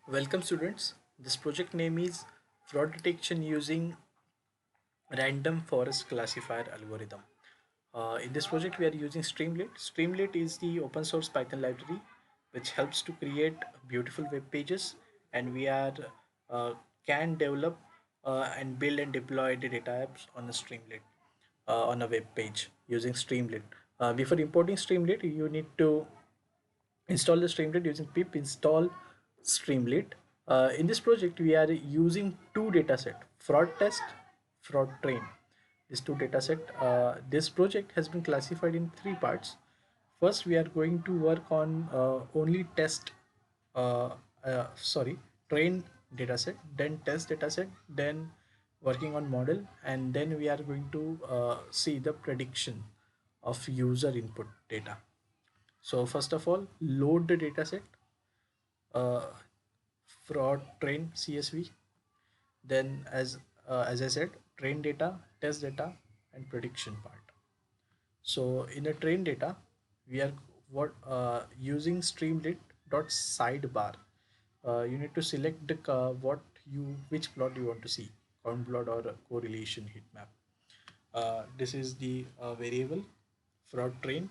Welcome students. This project name is fraud detection using random forest classifier algorithm. In this project we are using Streamlit. Streamlit is the open source Python library which helps to create beautiful web pages, and we are uh, can develop and build and deploy the data apps on a Streamlit on a web page using Streamlit. Before importing Streamlit, you need to install the Streamlit using pip install Streamlit. In this project, we are using two dataset: fraud test, fraud train. These two dataset. This project has been classified in three parts. First, we are going to work on only test, uh, sorry, train dataset, then test dataset, then working on model, and then we are going to see the prediction of user input data. So first of all, load the dataset, uh, fraud train CSV. Then as I said, train data, test data, and prediction part. So in the train data, we are using Streamlit dot sidebar. You need to select the what you which plot you want to see, count plot or a correlation heat map. This is the variable fraud train.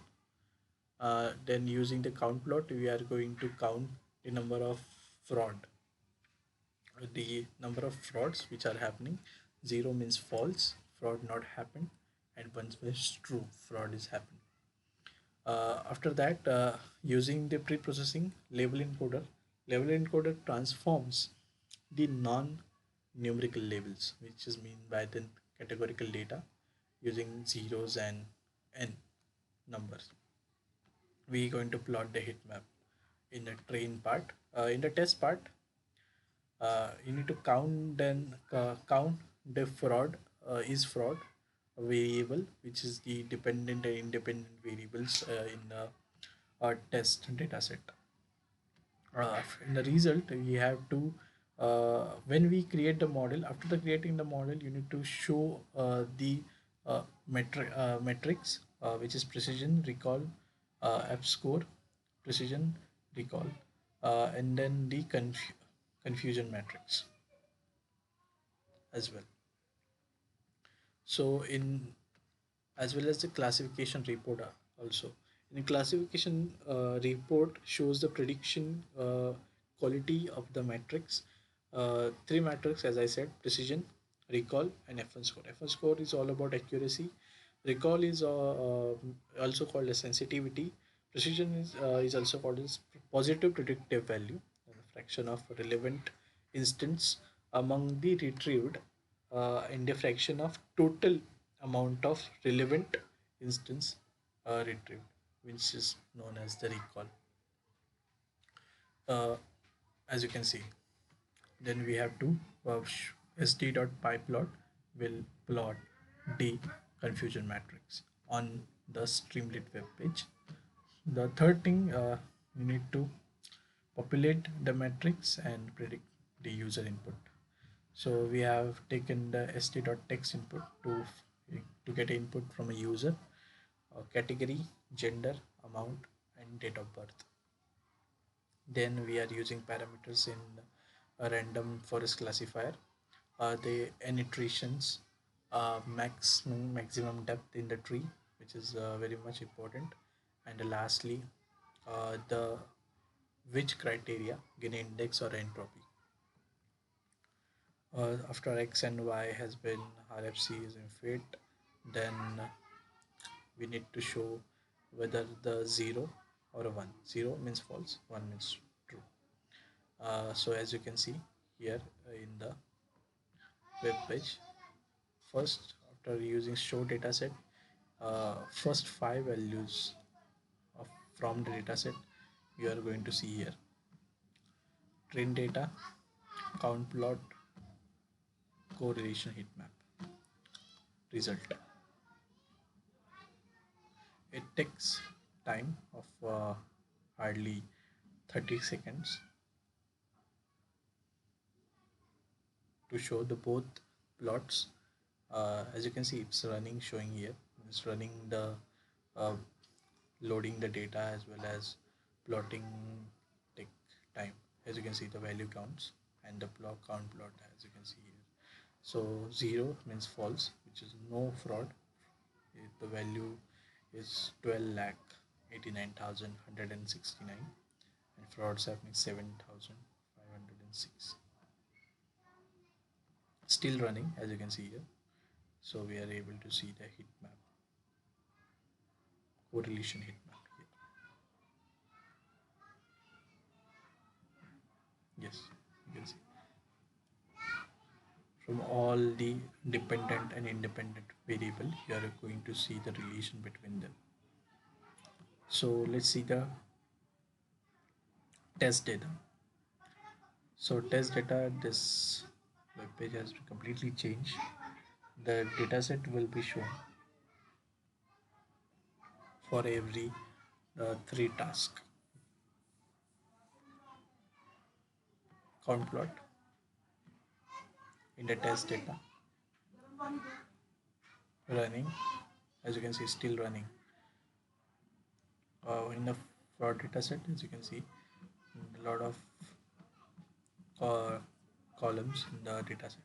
Then using the count plot, we are going to count the number of fraud, the number of frauds which are happening. Zero means false, fraud not happened, and one means true, fraud is happened. After that, using the pre-processing label encoder transforms the non-numerical labels, which is mean by the categorical data, using zeros and n numbers. We going to plot the heat map in the train part. In the test part, you need to count the fraud, is fraud variable, which is the dependent and independent variables in the test data set. In the result, we have to when we create the model, after the creating the model, you need to show the metrics, which is precision, recall, F score, precision, recall, and then the confusion matrix as well. So in as well as the classification report also. In the classification report shows the prediction quality of the metrics. Three metrics, as I said: precision, recall, and F1 score. F1 score is all about accuracy. Recall is also called as sensitivity. Precision is also called as positive predictive value, a fraction of relevant instance among the retrieved, and a fraction of total amount of relevant instance retrieved, which is known as the recall. Uh, as you can see, then we have to sd.pyplot will plot the confusion matrix on the Streamlit web page. The third thing, you need to populate the matrix and predict the user input. So we have taken the st.text input to get input from a user, category, gender, amount, and date of birth. Then we are using parameters in a random forest classifier. The n iterations, maximum depth in the tree, which is very much important, and lastly, the which criteria, gain index or entropy. After x and y has been RFC is in fit, then we need to show whether the 0 or a 1. 0 means false, 1 means true. So as you can see here in the web page, first after using show dataset, first five values of from the dataset you are going to see here: train data, count plot, correlation heat map, result. It takes time of hardly 30 seconds to show the both plots. As you can see, it's running, showing here. It's running the uh, loading the data as well as plotting take time. as you can see the value counts, and the block count plot as you can see here. So 0 means false, which is no fraud. If the value is 12 lakh 89,169 and frauds happening 7,506. Still running as you can see here. So we are able to see the heat map, correlation heat map here. Yes, you can see from all the dependent and independent variable you are going to see the relation between them. So let's see the test data. So test data, this web page has to completely change. The dataset will be shown for every three task. Count plot in the test data running, as you can see still running. In the fraud dataset, as you can see a lot of uh, columns in the dataset.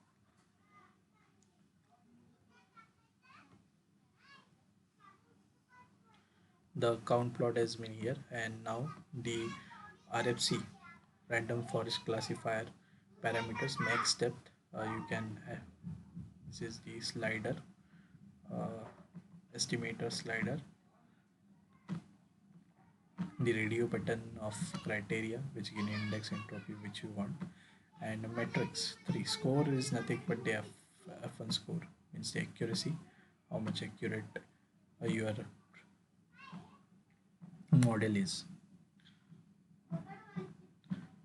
The count plot has been here, and now the RFC, random forest classifier parameters, max depth. You can this is the slider, uh, estimator slider, the radio button of criteria which can index entropy which you want, and metrics 3. Score is nothing but the F1 score, means the accuracy, how much accurate your model is.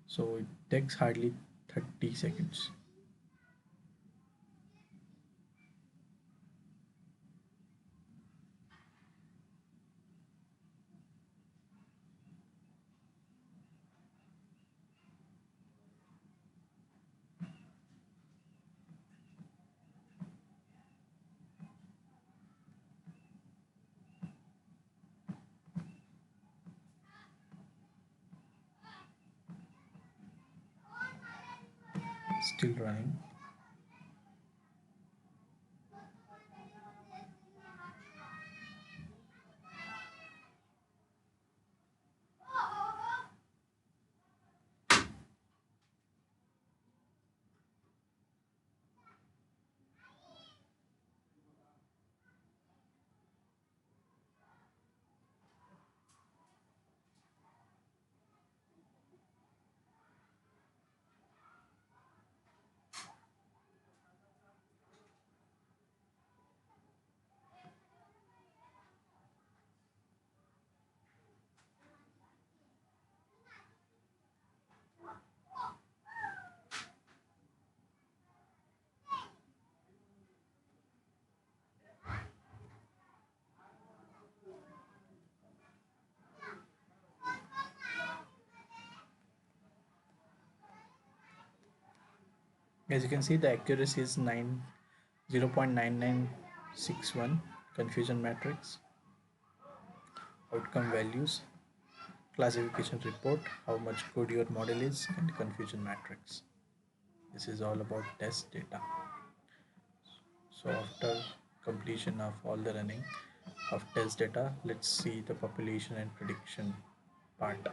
So it takes hardly 30 seconds. Still running. As you can see, the accuracy is 0.9961. Confusion matrix, outcome values, classification report, how much good your model is, and confusion matrix. This is all about test data. So after completion of all the running of test data, let's see the population and prediction part.